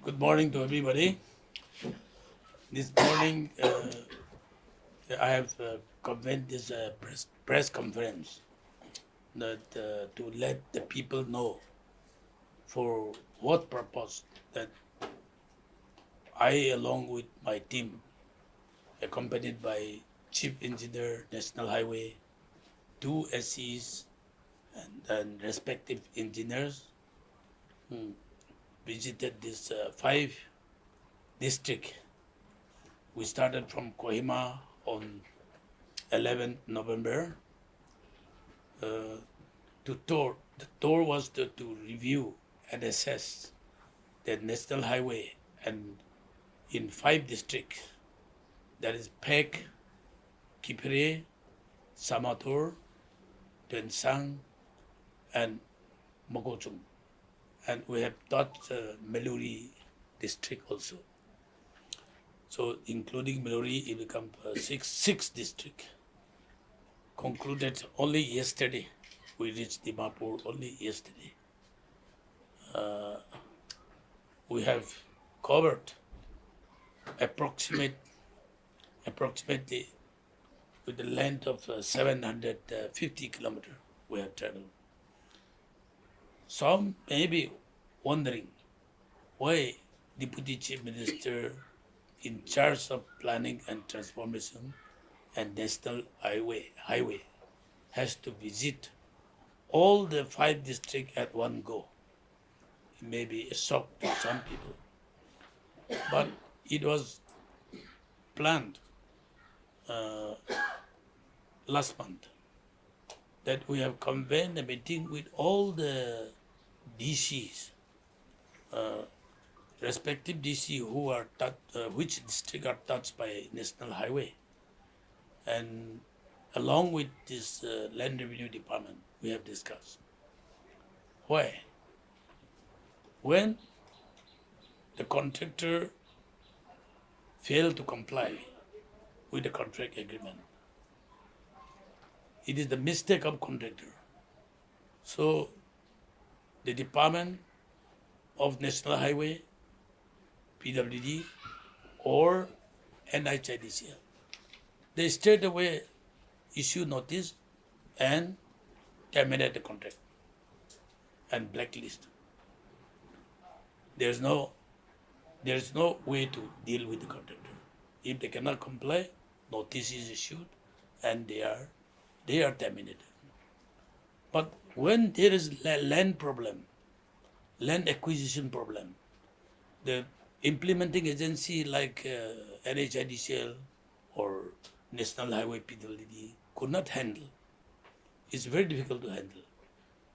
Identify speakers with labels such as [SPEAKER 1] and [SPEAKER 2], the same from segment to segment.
[SPEAKER 1] Good morning to everybody. This morning, I have convened this press conference that to let the people know for what purpose that I, along with my team, accompanied by Chief Engineer, National Highway, two SEs, and then respective engineers, visited this five district. We started from Kohima on 11th November to tour. The tour was to review and assess the national highway and in five districts, that is Pek, Kipre, Samator, Tensang, and Mokochung. And we have touched Meluri district also. So including Meluri, it becomes six district. Concluded only yesterday. We reached Dimapur only yesterday. We have covered approximately with the length of 750 kilometers we have traveled. Some may be wondering why Deputy Chief Minister in charge of planning and transformation and national highway has to visit all the five districts at one go. It may be a shock to some people, but it was planned last month that we have convened a meeting with all the DCs, respective DC who are which district are touched by national highway, and along with this land revenue department, we have discussed why when the contractor failed to comply with the contract agreement, it is the mistake of contractor. So the Department of National Highway, PWD, or NHIDCL, they straight away issue notice and terminate the contract and blacklist. There's no way to deal with the contractor. If they cannot comply, notice is issued and they are terminated. But when there is land problem, land acquisition problem, the implementing agency like NHIDCL or National Highway PWD could not handle. It's very difficult to handle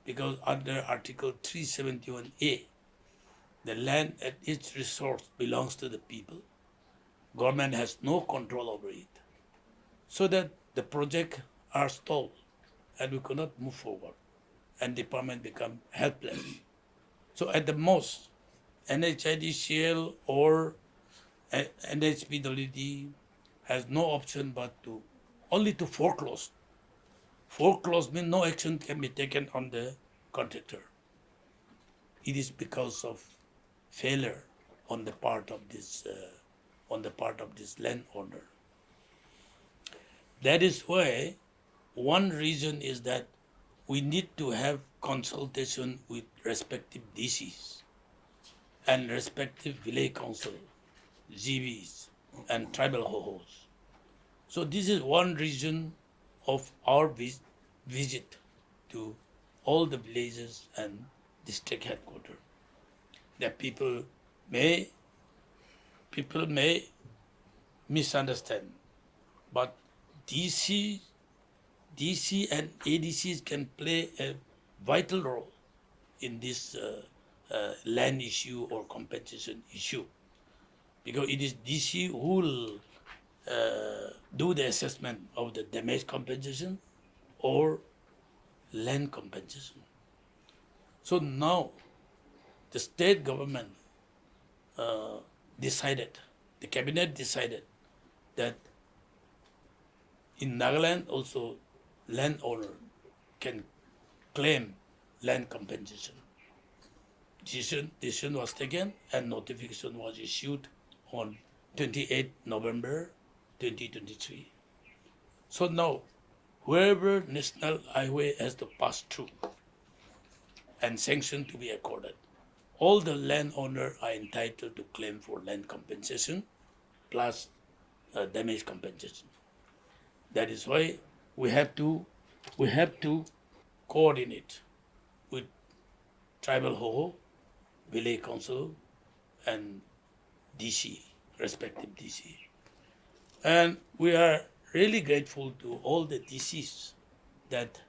[SPEAKER 1] because under Article 371A, the land at each resource belongs to the people. Government has no control over it. So that the project are stalled and we could not move forward and department become helpless. So at the most, NHIDCL or NHPWD has no option but only to foreclose. Foreclose means no action can be taken on the contractor. It is because of failure on the part of this landowner. That is why one reason is that we need to have consultation with respective DCs and respective village council, GVs, and tribal HOHOs. So this is one reason of our visit to all the villages and district headquarters. That people may misunderstand, but DC and ADCs can play a vital role in this land issue or compensation issue, because it is DC who will do the assessment of the damage compensation or land compensation. So now the state government decided, the cabinet decided that in Nagaland also landowner can claim land compensation. decision was taken and notification was issued on 28 November 2023. So now, wherever national highway has to pass through and sanction to be accorded, all the landowners are entitled to claim for land compensation plus damage compensation. That is why we have to coordinate with tribal Hoho, village council, and DC, respective DC. And we are really grateful to all the DCs that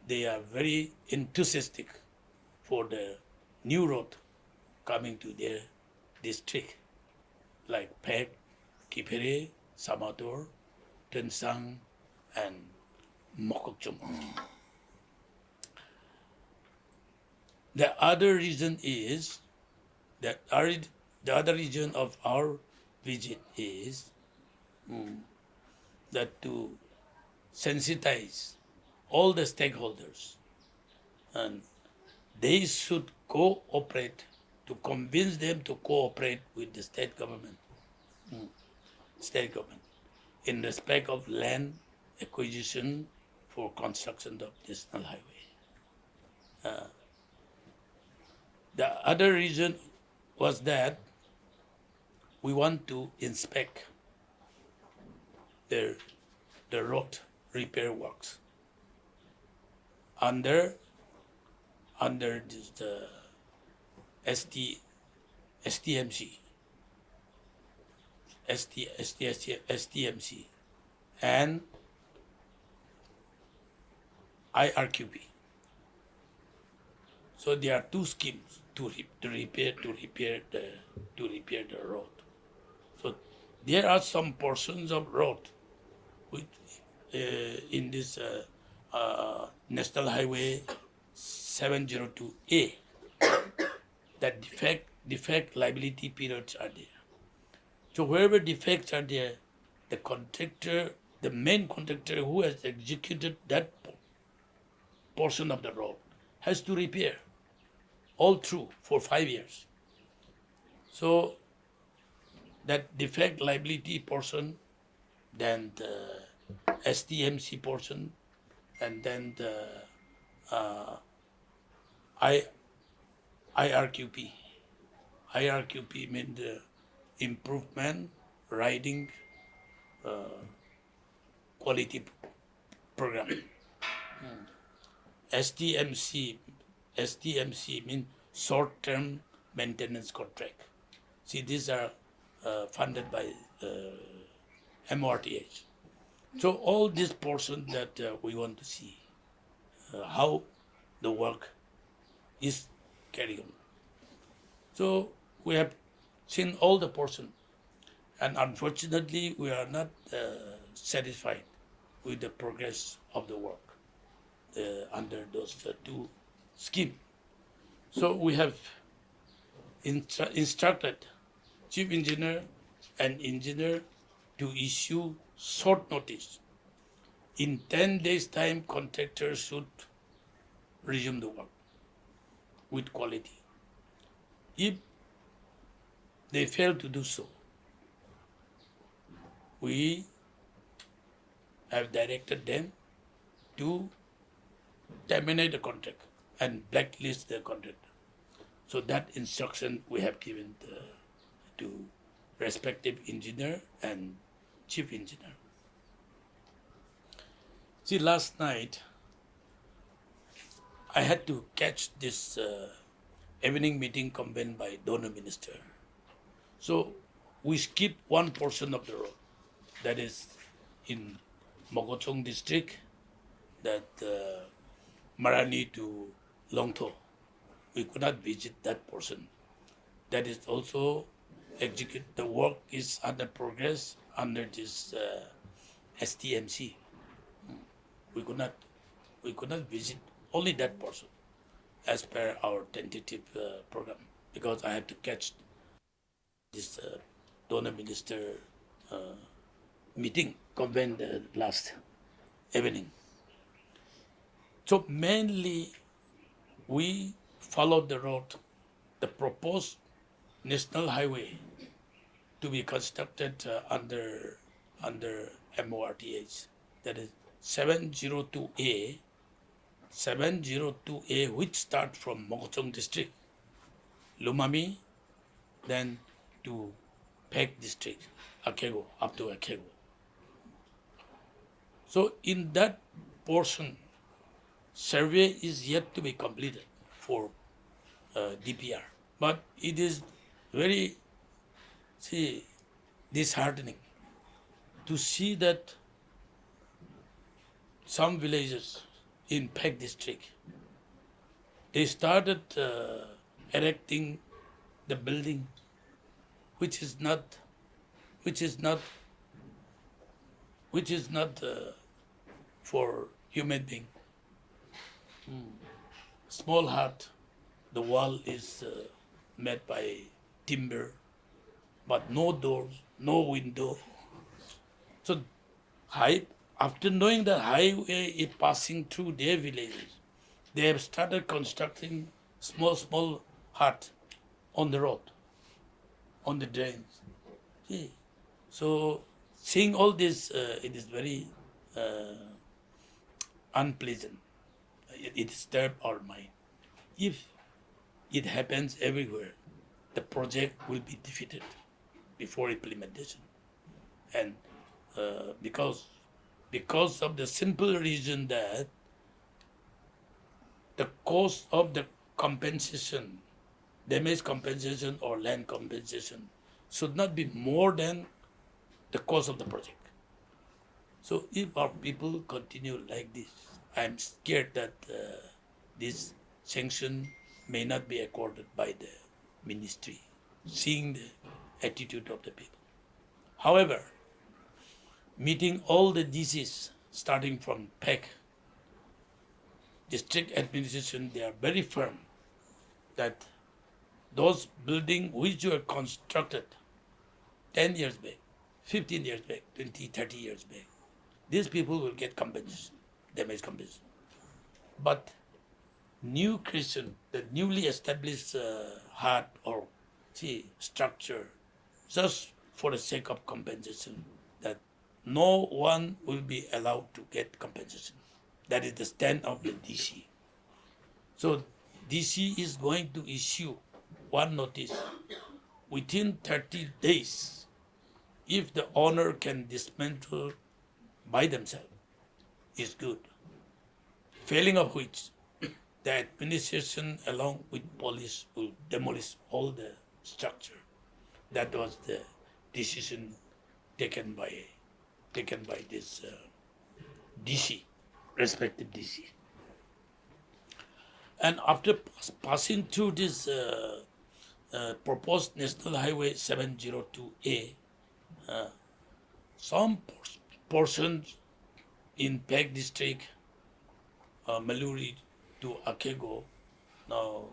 [SPEAKER 1] they are very enthusiastic for the new road coming to their district, like Pek, Kipere, Samator, Tensang, and Mokokchung. The other reason is that the other reason of our visit is that to sensitize all the stakeholders, and they should cooperate, to convince them to cooperate with the state government in respect of land acquisition for construction of national highway. The other reason was that we want to inspect the road repair works under this, the STMC and IRQP. So there are two schemes to repair the road. So there are some portions of road which in this National Highway 702A that defect liability periods are there. So wherever defects are there, the contractor, the main contractor who has executed that portion of the road has to repair all through for 5 years. So that defect liability portion, then the STMC portion, and then the IRQP. IRQP means the improvement riding quality program. STMC means short-term maintenance contract. See, these are funded by MORTH. So all this portion that we want to see how the work is carried on. So we have seen all the portion, and unfortunately we are not satisfied with the progress of the work under those two schemes. So we have instructed chief engineer and engineer to issue short notice. In 10 days' time, contractors should resume the work with quality. If they fail to do so, we have directed them to terminate the contract and blacklist the contractor. So that instruction we have given to respective engineer and chief engineer. See, last night I had to catch this evening meeting convened by donor minister. So we skipped one portion of the road, that is in Mokokchung district, that Marani to Longtho. We could not visit that portion. That is also the work is under progress under this STMC. We could not visit only that portion as per our tentative program, because I had to catch this donor minister meeting convened last evening. So mainly we followed the road, the proposed national highway to be constructed under MORTH, that is 702A, 702A, which start from Mokokchung district, Lumami, then to Phek district, Akego, up to Akego. So in that portion, survey is yet to be completed for DPR, but it is very disheartening to see that some villages in Phek district, they started erecting the building which is not for human being. Small hut, the wall is made by timber, but no doors, no window. So after knowing the highway is passing through their villages, they have started constructing small hut on the road, on the drains. See? So seeing all this, it is very unpleasant. It disturbs our mind. If it happens everywhere, the project will be defeated before implementation. And because of the simple reason that the cost of the compensation, damage compensation or land compensation, should not be more than the cost of the project. So if our people continue like this, I am scared that this sanction may not be accorded by the ministry, seeing the attitude of the people. However, meeting all the DCs, starting from Phek, district administration, they are very firm that those buildings which were constructed 10 years back, 15 years back, 20, 30 years back, these people will get compensation, damage compensation. But new creation, the newly established hut or structure, just for the sake of compensation, that no one will be allowed to get compensation. That is the stand of the DC. So DC is going to issue one notice within 30 days. If the owner can dismantle by themselves, is good. Failing of which, the administration along with police will demolish all the structure. That was the decision taken by this DC, respective DC. And after passing through this proposed National Highway 702A, some portions in Phek district, Maluri to Akego, now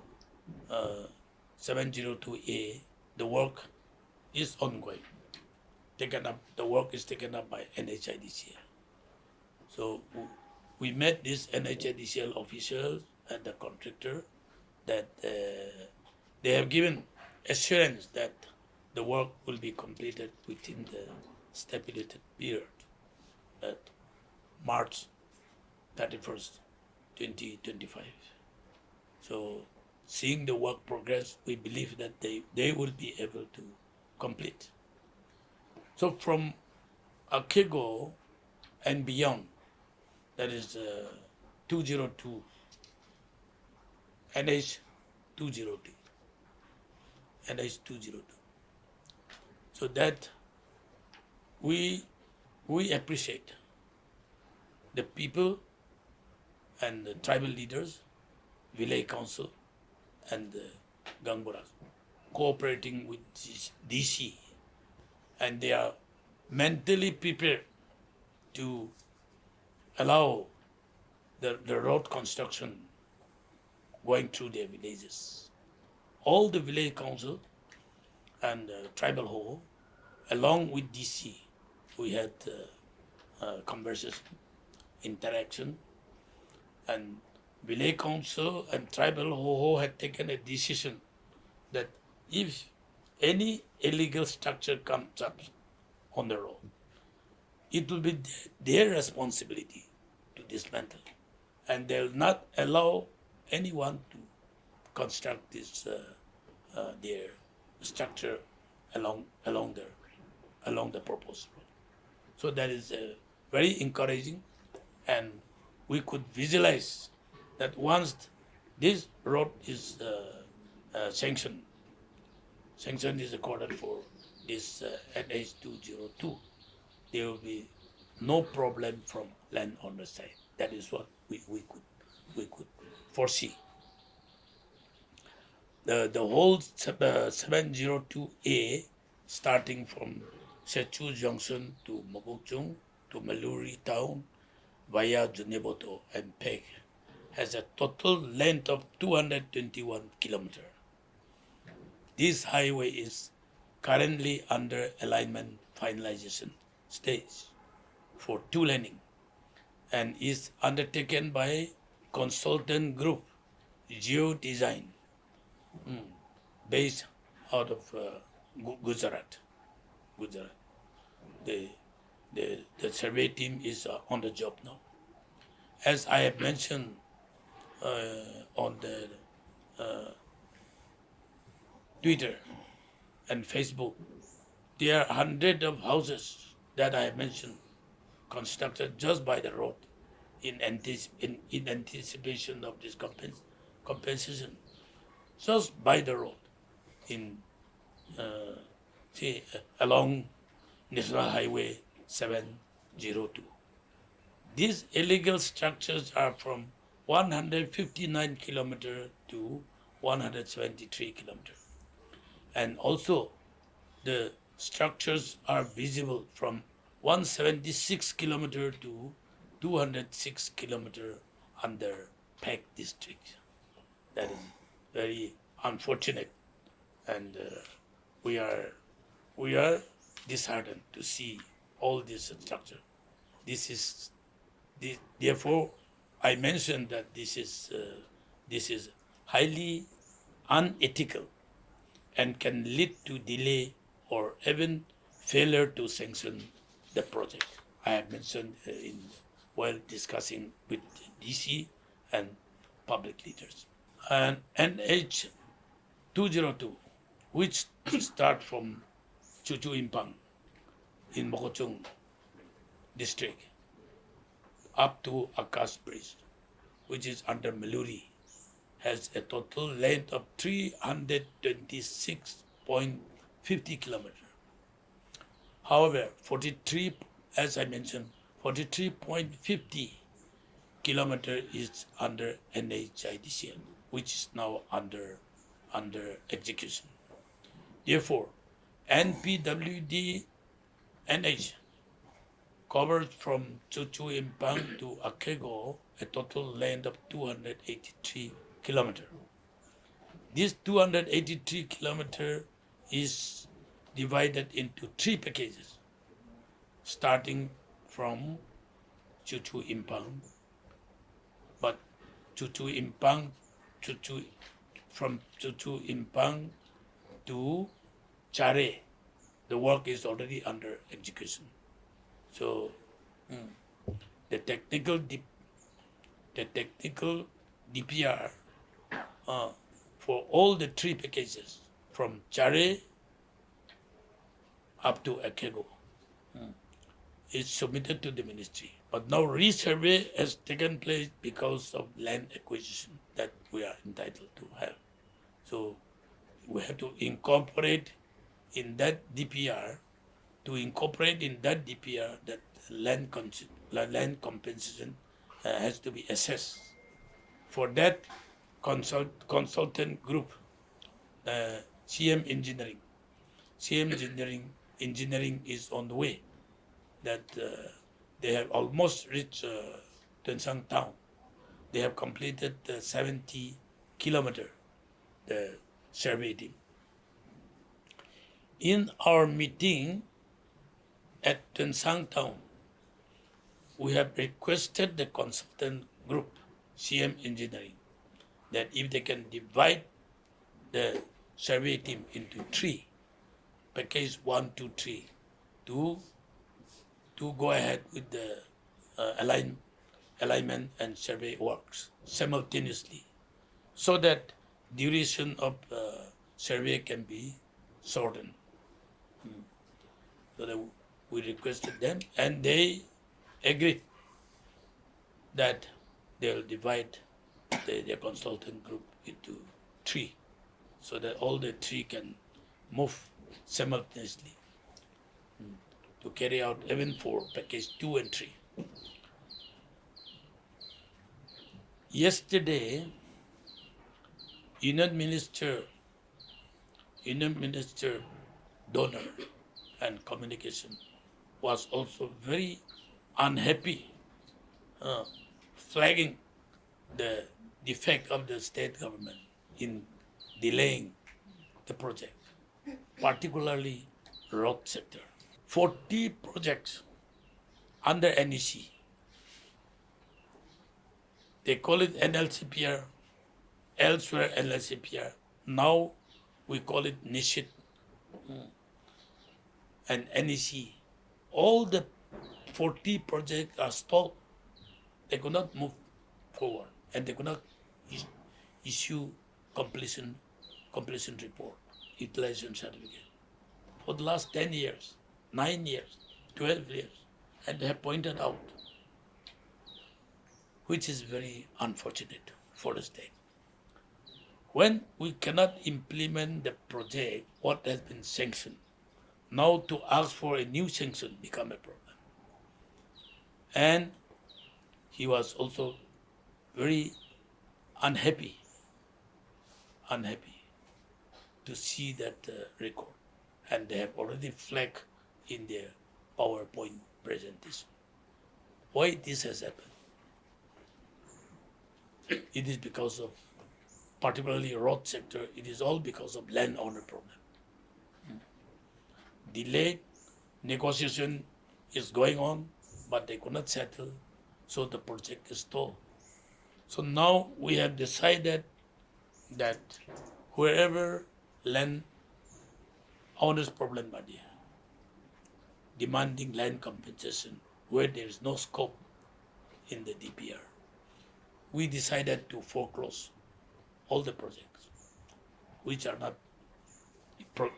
[SPEAKER 1] 702A, the work is ongoing. The work is taken up by NHIDCL. So we met these NHIDCL officials and the contractor that they have given assurance that the work will be completed within the stipulated period, at March 31st, 2025. So seeing the work progress, we believe that they will be able to complete. So from Akego and beyond, that is 202, NH 202, NH 202. So that we appreciate the people and the tribal leaders, village council, and the Gangboras cooperating with DC, and they are mentally prepared to allow the road construction going through their villages. All the village council and tribal hall, along with DC, we had conversation, interaction, and village council and tribal hall had taken a decision that if any illegal structure comes up on the road, it will be their responsibility to dismantle, and they'll not allow anyone to construct this their structure along the proposed road. So that is very encouraging, and we could visualize that once this road is sanctioned is accorded for this NH 202, there will be no problem from landowner side. That is what we could foresee. The whole 702A, starting from Sechu Junction to Mokokchung to Maluri Town via Juneboto and Peg, has a total length of 221 kilometers. This highway is currently under alignment finalization stage for two laning and is undertaken by consultant group Geo Design, based out of Gujarat. The survey team is on the job now. As I have mentioned on the Twitter and Facebook, there are hundreds of houses that I have mentioned constructed just by the road in anticipation of this compensation, just by the road in along National Highway 702. These illegal structures are from 159 kilometers to 173 kilometers. And also the structures are visible from 176 kilometers to 206 kilometers under Peg district. That is very unfortunate, and we are disheartened to see all this structure. Therefore, I mentioned that this is highly unethical and can lead to delay or even failure to sanction the project. I have mentioned while discussing with DC and public leaders. And NH 202, which start from Chuchu Impang in Mokokchung district up to Akash Bridge, which is under Maluri, has a total length of 326.50 kilometers. However, 43, as I mentioned, 43.50 kilometers is under NHIDCL, which is now under execution. Therefore, NPWD NH covers from Chuchu Impang to Akego a total length of 283 kilometers. This 283 kilometers is divided into three packages, starting from Chuchu Impang. But from Chuchu Impang to Chare, the work is already under execution. So the technical DPR for all the three packages from Chare up to Akego is submitted to the ministry. But now resurvey has taken place because of land acquisition that we are entitled to have. So we have to incorporate in that DPR, that land compensation has to be assessed. For that, consultant group, CM Engineering is on the way. That they have almost reached Tuensang town. They have completed 70 kilometers, the survey team. In our meeting at Tuensang town, we have requested the consultant group, CM Engineering, that if they can divide the survey team into three, package 1, 2, 3, to go ahead with the alignment and survey works simultaneously, so that duration of survey can be shortened. So that we requested them, and they agreed that they'll divide the consultant group into three, so that all the three can move simultaneously to carry out even for package 2 and 3. Yesterday, Union Minister Donor and Communication was also very unhappy, flagging the defect of the state government in delaying the project, particularly road sector. 40 projects under NEC. They call it NLCPR, elsewhere NLCPR. Now we call it NISHIT and NEC. All the 40 projects are stalled. They could not move forward, and they could not issue completion report, utilization certificate for the last 10 years, 9 years, 12 years, and they have pointed out, which is very unfortunate for the state. When we cannot implement the project, what has been sanctioned, now to ask for a new sanction become a problem. And he was also very unhappy to see that record, and they have already flagged in their PowerPoint presentation. Why this has happened? It is because of, particularly road sector, it is all because of landowner problem. Delayed negotiation is going on, but they could not settle, so the project is stalled. So now we have decided that wherever land owners problem are there, demanding land compensation where there is no scope in the DPR, we decided to foreclose all the projects which are not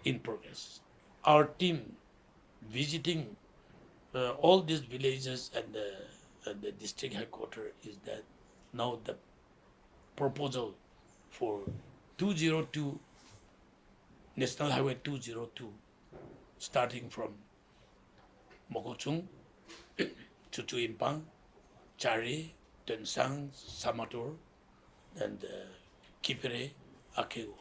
[SPEAKER 1] in progress. Our team visiting all these villages and the district headquarters is that now the proposal for 202, National Highway 202, starting from Mokochung, Chuchu Impang, Chari, Tensang, Samator, and Kipere, Akego.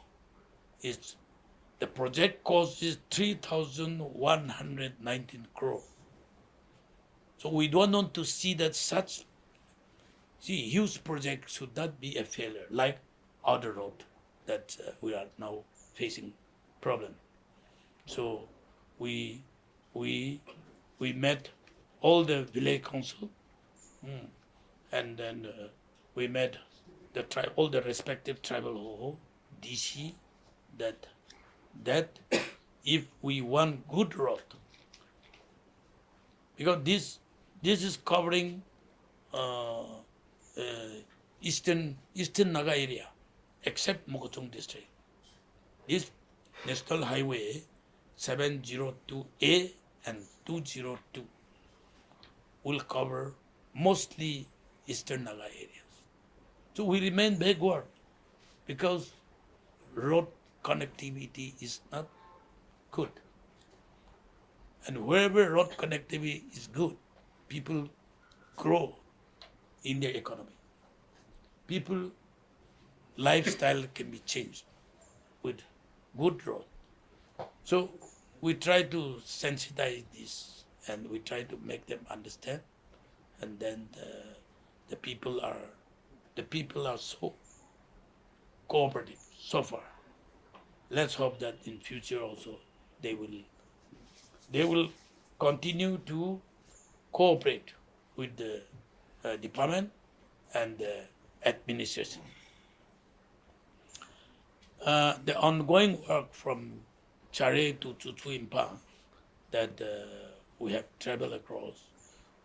[SPEAKER 1] The project cost is 3,119 crore. So we don't want to see that such huge project should not be a failure, like other road that we are now facing problem. So we met all the village council, and then we met all the respective tribal HOHO, DC, that if we want good road, because this is covering eastern Naga area, except Mokochung district. This National Highway 702A and 202 will cover mostly eastern Naga areas. So we remain backward because road connectivity is not good. And wherever road connectivity is good, people grow in their economy. People lifestyle can be changed with good road. So we try to sensitize this, and we try to make them understand, and then the people are so cooperative so far. Let's hope that in future also they will continue to cooperate with the department and the administration. The ongoing work from Chare to Chuchu Impang that we have traveled across,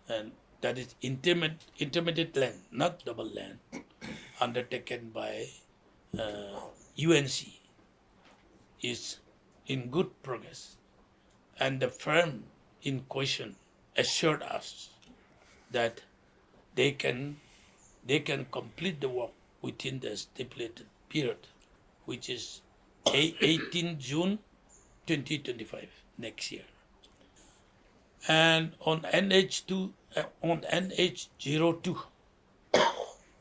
[SPEAKER 1] and that is intermediate land, not double land, undertaken by UNC, is in good progress. And the firm in question assured us that they can complete the work within the stipulated period, which is 18 June 2025 next year. And on NH02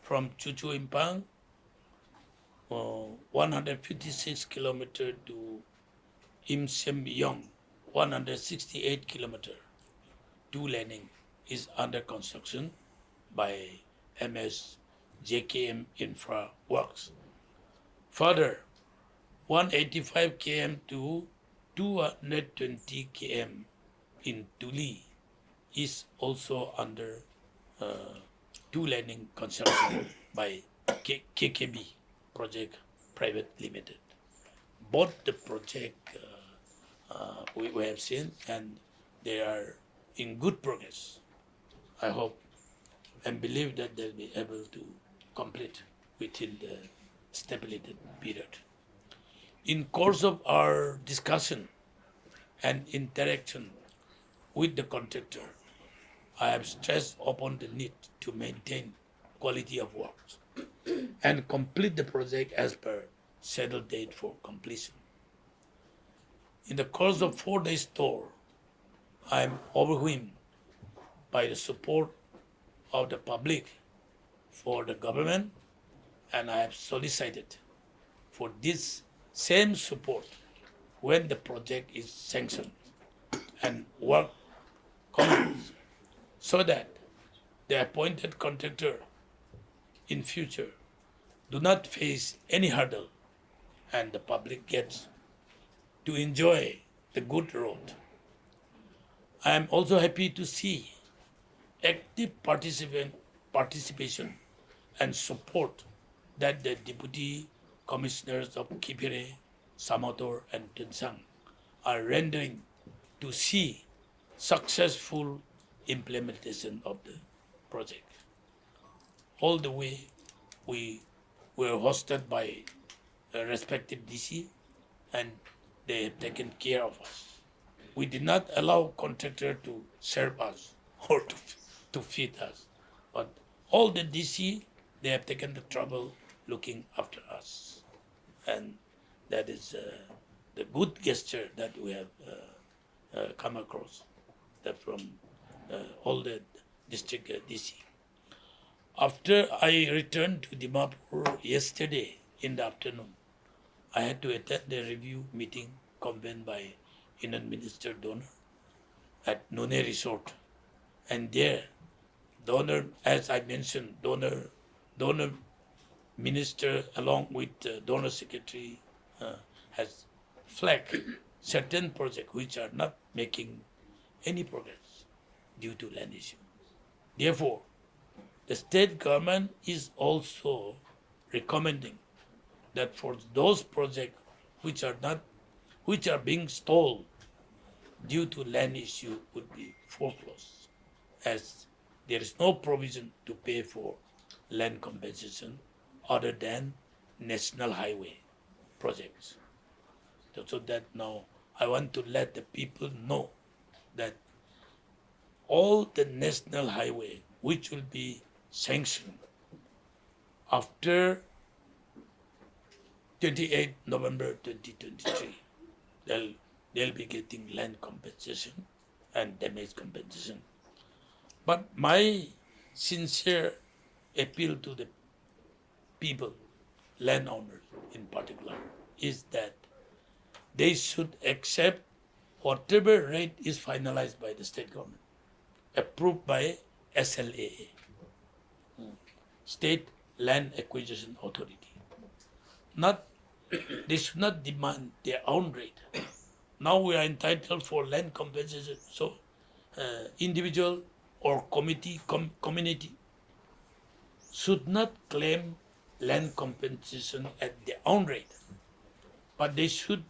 [SPEAKER 1] from Chuchu Impang, 156 kilometer to Im Sem Yong, 168 kilometer, two laning is under construction by MS JKM Infra Works. Further, 185 km to 220 km in Tuli is also under two laning construction by KKB Project Private Limited. Both the project we have seen, and they are in good progress. I hope and believe that they'll be able to complete within the stipulated period. In course of our discussion and interaction with the contractor, I have stressed upon the need to maintain quality of works and complete the project as per scheduled date for completion. In the course of 4 days tour, I am overwhelmed by the support of the public for the government, and I have solicited for this same support when the project is sanctioned and work commences, so that the appointed contractor in future do not face any hurdle and the public gets to enjoy the good road. I am also happy to see active participation and support that the deputy commissioners of Kipire, Samator, and Tensang are rendering to see successful implementation of the project. All the way, we were hosted by a respective DC, and they have taken care of us. We did not allow contractor to serve us or to feed us, but all the DC, they have taken the trouble looking after us, and that is the good gesture that we have come across that from all the district DC. After I returned to Dimapur yesterday in the afternoon, I had to attend the review meeting convened by Union Minister Donor at Nune Resort. And there, Donor, as I mentioned, Donor Minister along with Donor Secretary has flagged certain projects which are not making any progress due to land issue. Therefore, the state government is also recommending that for those projects which are being stalled due to land issue would be foreclosed, as there is no provision to pay for land compensation other than national highway projects. So that now I want to let the people know that all the national highway which will be sanctioned after 28 November 2023, they'll be getting land compensation and damage compensation. But my sincere appeal to the people, landowners in particular, is that they should accept whatever rate is finalized by the state government, approved by SLAA, State Land Acquisition Authority. They should not demand their own rate. Now we are entitled for land compensation, so individual or community should not claim land compensation at their own rate. but they should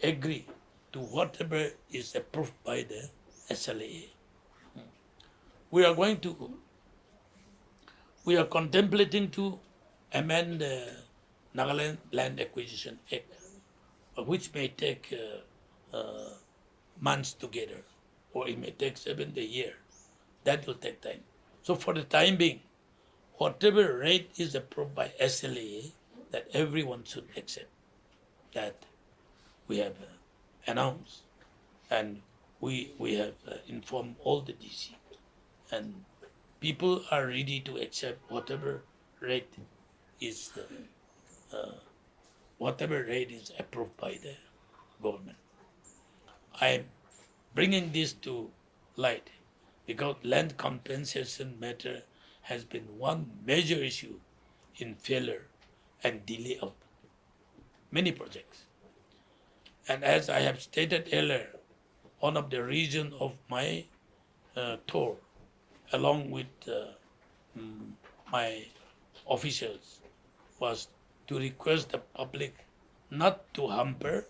[SPEAKER 1] agree to whatever is approved by the SLA. We are contemplating to amend the Nagaland Land Acquisition Act, which may take months together, or it may take 70 years. That will take time. So for the time being, whatever rate is approved by SLA, that everyone should accept. That we have announced, and we have informed all the DC, and people are ready to accept whatever rate is approved by the government. I am bringing this to light because land compensation matter has been one major issue in failure and delay of many projects. And as I have stated earlier, one of the reasons of my tour, along with my officials, was to request the public not to hamper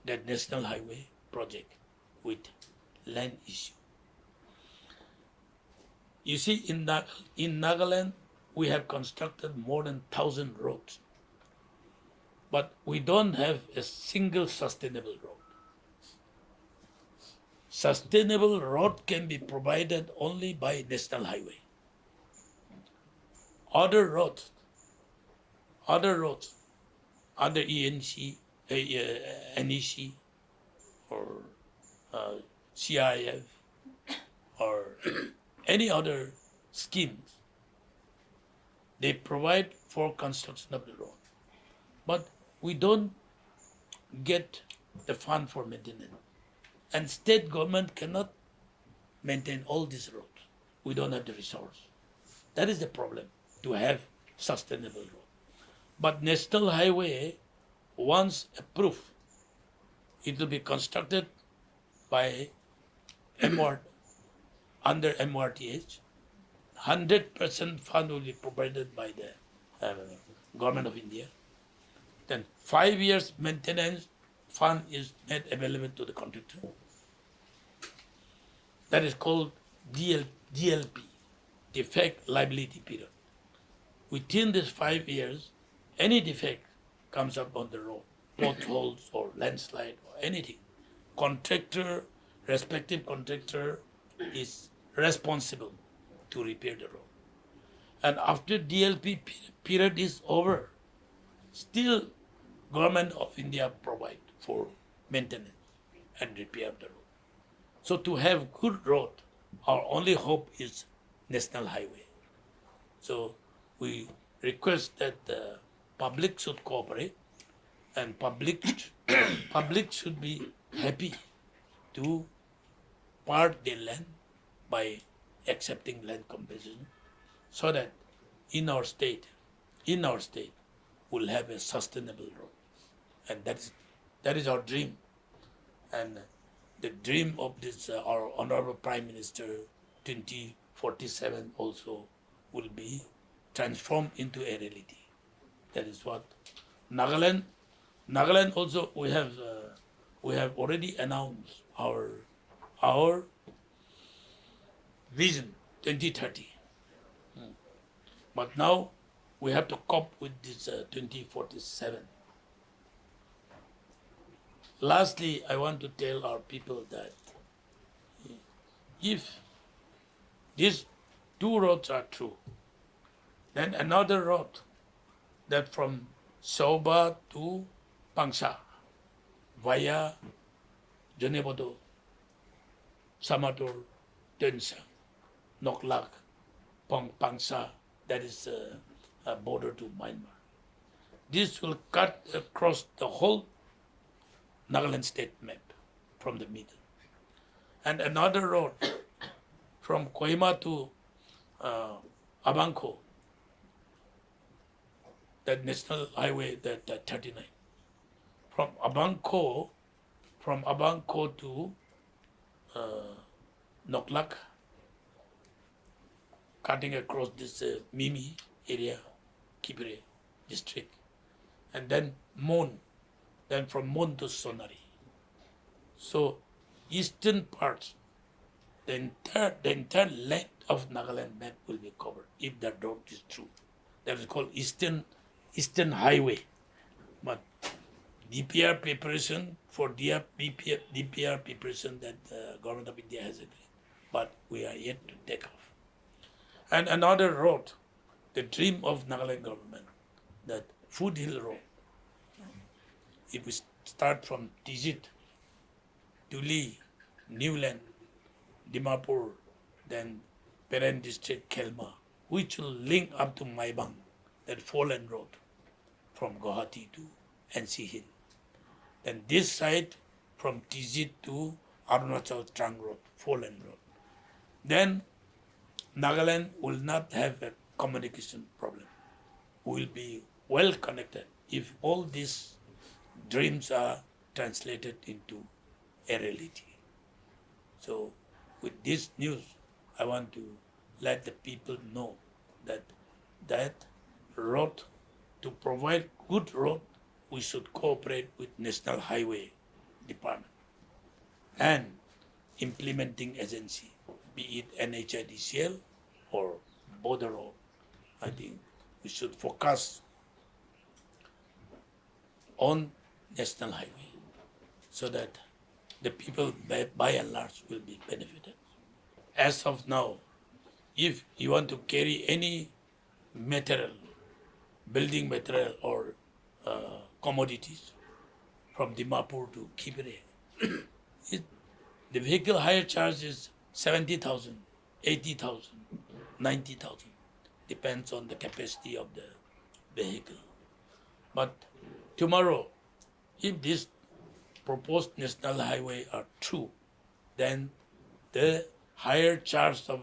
[SPEAKER 1] the National Highway project with land issue. You see, in Nagaland, we have constructed more than 1,000 roads, but we don't have a single sustainable road. Sustainable road can be provided only by National Highway. Other roads, under ENC, NEC, or CIF, or any other schemes, they provide for construction of the road. But we don't get the fund for maintenance. And state government cannot maintain all these roads. We don't have the resource. That is the problem, to have sustainable road. But National Highway, once approved, it will be constructed by under MRTH. 100% fund will be provided by the Government of India. Then 5 years maintenance fund is made available to the contractor. That is called DLP, defect liability period. Within these 5 years, any defect comes up on the road, potholes or landslide or anything, respective contractor is responsible to repair the road. And after DLP period is over, still Government of India provide for maintenance and repair of the road. So to have good road, our only hope is National Highway. So we request that the public should cooperate, and public should be happy to part their land by accepting land compensation, so that in our state we'll have a sustainable road. And that is our dream. And the dream of this our Honorable Prime Minister 2047 also will be transformed into a reality. That is what Nagaland also we have already announced our vision 2030. But now we have to cope with this 2047. Lastly, I want to tell our people that if these two roads are true, then another road that from Sauba to Pangsa via Jonebodo, Samator, Densang, Noklak, Pangsa, that is a border to Myanmar. This will cut across the whole Nagaland state map from the middle. And another road from Kohima to Abanko, that National Highway, that 39. From Abanko to Noklak, cutting across this Mimi area, Kipre district. and then Mon, then from Mon to Sonari. So eastern parts, the entire length of Nagaland map will be covered if that road is true. That is called Eastern Highway. But DPR preparation DPR preparation that the government of India has agreed, but we are yet to take off. And another road, the dream of Nagaland government, that Foothill Road. If we start from Tizit, Tuli, Newland, Dimapur, then Peren district, Khelma, which will link up to Maibang, that 4-lane road from Guwahati to NC Hill. Then this side from Tizit to Arunachal Trang Road, 4-lane road. Then Nagaland will not have a communication problem. We will be well connected if all these dreams are translated into a reality. So with this news, I want to let the people know that that road, to provide good road, we should cooperate with National Highway Department and implementing agency, be it NHIDCL or border road. I think we should focus on National Highway so that the people by and large will be benefited. As of now, if you want to carry any material, building material or commodities from Dimapur to Kibere, the vehicle hire charge is 70,000, 80,000, 90,000, depends on the capacity of the vehicle. But tomorrow, if this proposed national highway are true, then the higher charge of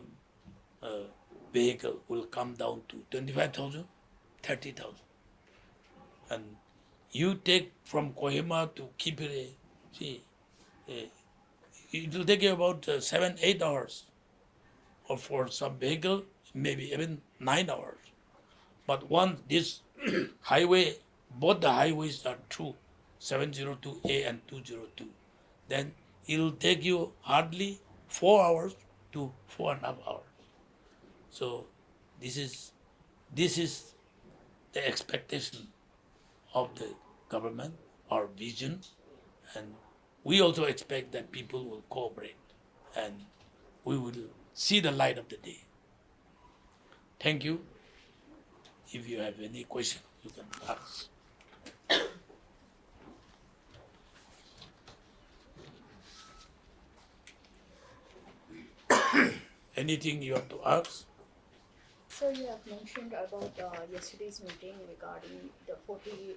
[SPEAKER 1] vehicle will come down to 25,000, 30,000. And you take from Kohima to Kibere, see, it will take you about 7-8 hours, or for some vehicle, maybe even 9 hours. But once this highway, both the highways are true, 702A and 202, then it will take you hardly 4 hours to 4.5 hours. So this is the expectation of the government, our vision, and we also expect that people will cooperate and we will see the light of the day. Thank you. If you have any question, you can ask. Anything you have to ask?
[SPEAKER 2] So you have mentioned about yesterday's meeting regarding the 40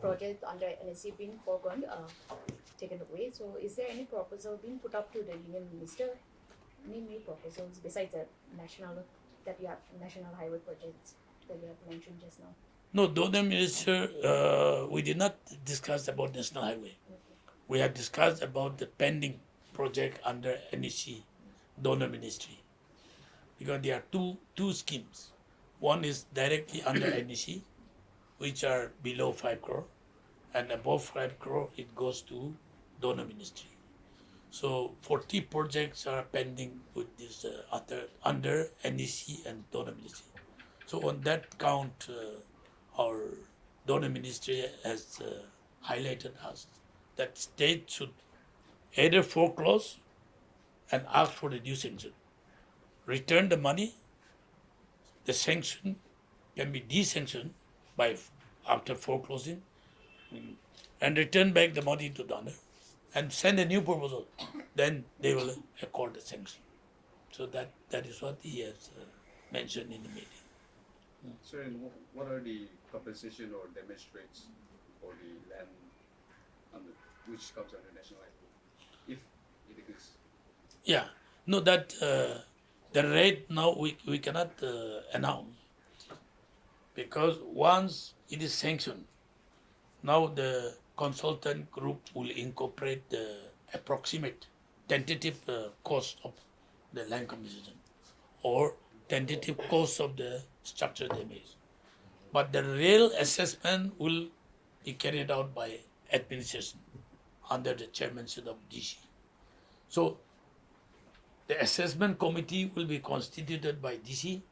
[SPEAKER 2] project under NSC being foregone, taken away. So is there any proposal being put up to the Union Minister? Any new proposals besides the national highway projects that you have mentioned just now?
[SPEAKER 1] No, Donor Minister, we did not discuss about National Highway.
[SPEAKER 2] Okay.
[SPEAKER 1] We have discussed about the pending project under NEC, Donor Ministry. Because there are two schemes. One is directly under NEC, which are below 5 crore, and above 5 crore, it goes to Donor Ministry. So 40 projects are pending with this under NEC and Donor Ministry. So on that count, our Donor Ministry has highlighted us that state should either foreclose and ask for the due sanction. Return the money, the sanction can be desanctioned by after foreclosing, and return back the money to donor and send a new proposal. Then they will accord the sanction. So that is what he has mentioned in the meeting.
[SPEAKER 3] So, what are the compensation or damage rates for the land which comes under national highway, if it exists?
[SPEAKER 1] Yeah, no, that the rate now we cannot announce, because once it is sanctioned, now the consultant group will incorporate the approximate tentative cost of the land compensation or tentative cost of the structural damage. but the real assessment will be carried out by administration under the chairmanship of DC. So the assessment committee will be constituted by DC.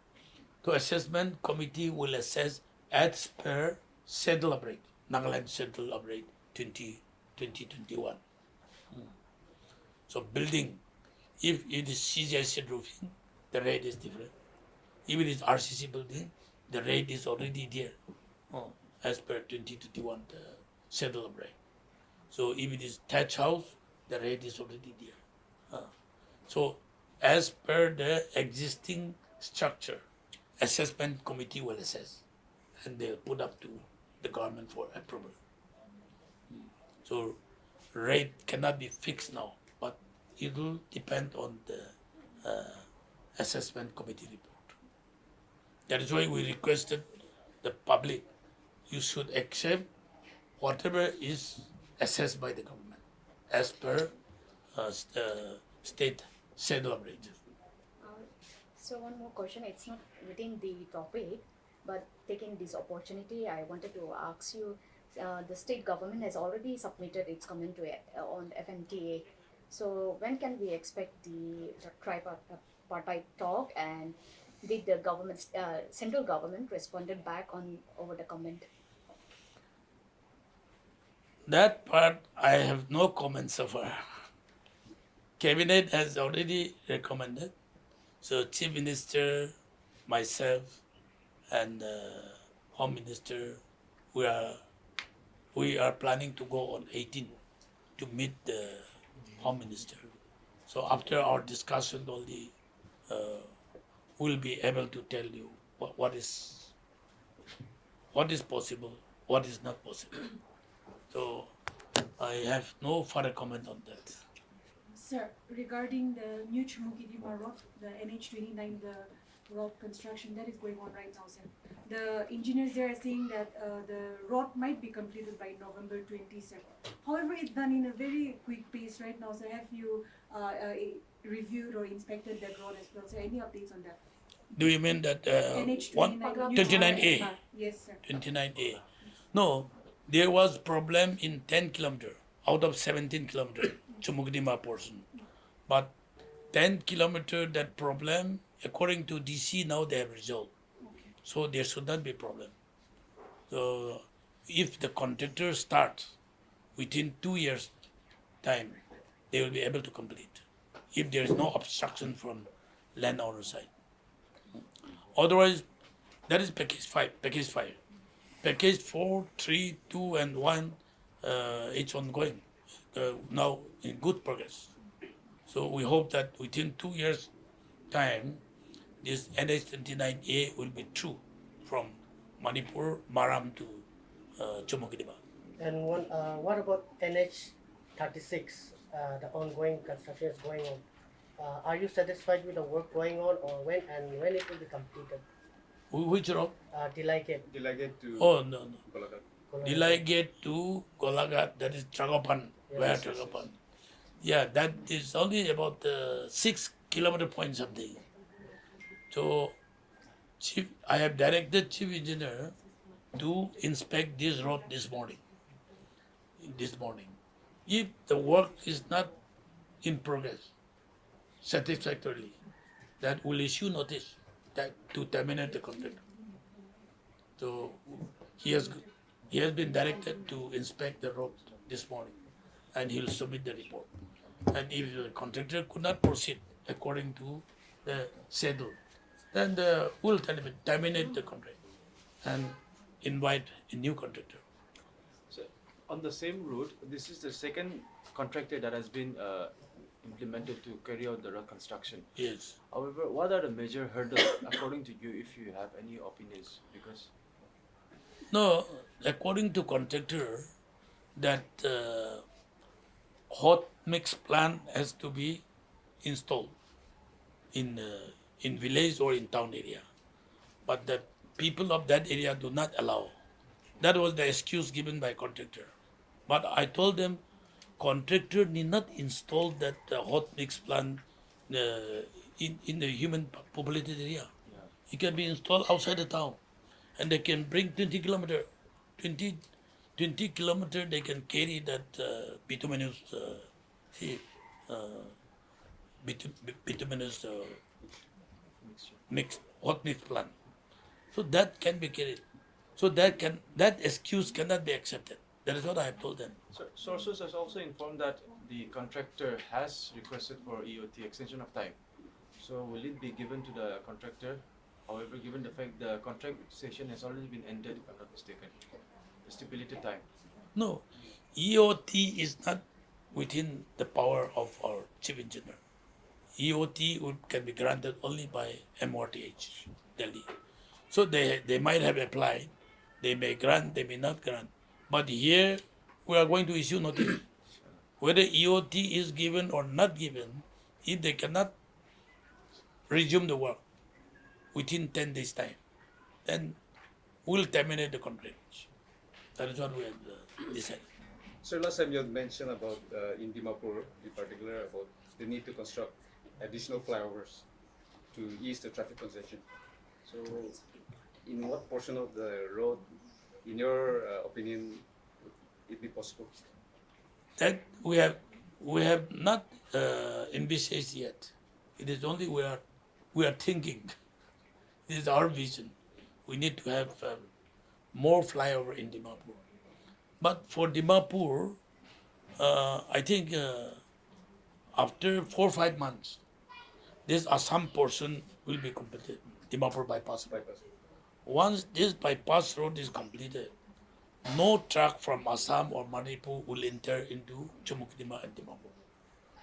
[SPEAKER 1] The assessment committee will assess as per schedule rate, Nagaland schedule rate 2021. So building, if it is CGIC roofing, the rate is different. If it is RCC building, the rate is already there as per 2021 schedule rate. So if it is thatch house, the rate is already there. So as per the existing structure, assessment committee will assess and they'll put up to the government for approval. So rate cannot be fixed now, but it will depend on the assessment committee report. That is why we requested the public, you should accept whatever is assessed by the government as per state schedule rate.
[SPEAKER 2] So one more question, it's not within the topic, but taking this opportunity, I wanted to ask you, the state government has already submitted its comment to on FMTA. So when can we expect the tripartite talk, and did the government, central government responded back on over the comment?
[SPEAKER 1] That part I have no comment so far. Cabinet has already recommended. So Chief Minister, myself, and Home Minister, we are planning to go on 18 to meet the Home Minister. So after our discussion only, we'll be able to tell you what is possible, what is not possible. So I have no further comment on that.
[SPEAKER 4] Sir, regarding the new Chumukidima road, the NH29, the road construction that is going on right now, sir. The engineers there are saying that the road might be completed by November 27. However, it's done in a very quick pace right now, sir. Have you reviewed or inspected that road as well, sir? Any updates on that?
[SPEAKER 1] Do you mean that
[SPEAKER 4] NH29,
[SPEAKER 1] 29A?
[SPEAKER 4] Yes, sir.
[SPEAKER 1] 29A. No, there was problem in 10 kilometer out of 17 kilometer Chumukdima portion. But 10 kilometer that problem, according to DC, now they have resolved.
[SPEAKER 4] Okay.
[SPEAKER 1] So there should not be problem. So if the contractor starts within 2 years time, they will be able to complete. If there is no obstruction from landowner side. Otherwise, that is package 5. Package 5. Package 4, 3, 2, and 1, it's ongoing. Now in good progress. So we hope that within 2 years' time, this NH29A will be through from Manipur, Maram to Chumukidima.
[SPEAKER 5] And what about NH36? The ongoing construction is going on. Are you satisfied with the work going on, or when it will be completed?
[SPEAKER 1] Which road?
[SPEAKER 5] Delegate.
[SPEAKER 3] Delegate to
[SPEAKER 1] Oh, no.
[SPEAKER 3] Golaghat.
[SPEAKER 1] Delegate to Golaghat, that is Tragapan. Where
[SPEAKER 5] Yes,
[SPEAKER 1] Tragapan? Yeah, that is only about 6 kilometer point something. So, I have directed Chief Engineer to inspect this road this morning. If the work is not in progress satisfactorily, that will issue notice that to terminate the contract. So he has been directed to inspect the road this morning, and he will submit the report. And if the contractor could not proceed according to the schedule, then we'll terminate the contract and invite a new contractor.
[SPEAKER 6] So on the same route, this is the second contractor that has been implemented to carry out the road construction.
[SPEAKER 1] Yes.
[SPEAKER 6] However, what are the major hurdles according to you, if you have any opinions? Because
[SPEAKER 1] No, according to contractor, that hot mix plant has to be installed in village or in town area, but the people of that area do not allow. That was the excuse given by contractor. But I told them, contractor need not install that hot mix plant in the human populated area.
[SPEAKER 6] yeah,
[SPEAKER 1] It can be installed outside the town. and they can bring 20 kilometer, 20 kilometer they can carry that bituminous, bituminous mix, hot mix plant. So that can be carried. So that excuse cannot be accepted. That is what I have told them.
[SPEAKER 6] So sources has also informed that the contractor has requested for EOT extension of time. So will it be given to the contractor? However, given the fact the contract session has already been ended, if I'm not mistaken, the stipulated time.
[SPEAKER 1] No, EOT is not within the power of our chief engineer. EOT can be granted only by MRTH, Delhi. So they might have applied, they may grant, they may not grant. But here we are going to issue notice. Whether EOT is given or not given, if they cannot resume the work within 10 days' time, then we'll terminate the contract. That is what we have decided.
[SPEAKER 3] Sir, last time you had mentioned about in Dimapur, in particular, about the need to construct additional flyovers to ease the traffic congestion. So, in what portion of the road, in your opinion, would it be possible?
[SPEAKER 1] That we have not envisaged yet. It is only we are thinking. This is our vision. We need to have more flyover in Dimapur. But for Dimapur, I think after 4 or 5 months, this Assam portion will be completed. Dimapur bypass road.
[SPEAKER 3] Bypass.
[SPEAKER 1] Once this bypass road is completed, no truck from Assam or Manipur will enter into Chumukdima and Dimapur.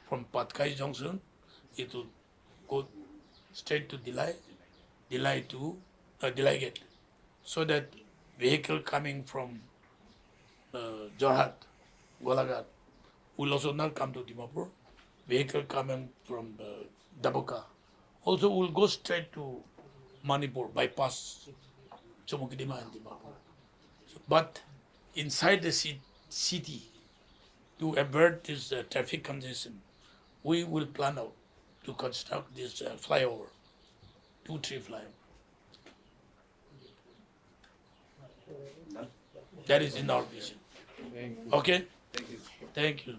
[SPEAKER 1] From Patkai Junction, it will go straight to Dilai, Dilai to Dilai Gate, so that vehicle coming from Jorhat, Golaghat will also not come to Dimapur. Vehicle coming from Daboka also will go straight to Manipur, bypass Chumukdima and Dimapur. But inside the city, to avert this traffic congestion, we will plan out to construct this flyover, 2-3 flyover. That is in our vision. Okay?
[SPEAKER 3] Thank you.
[SPEAKER 1] Thank you.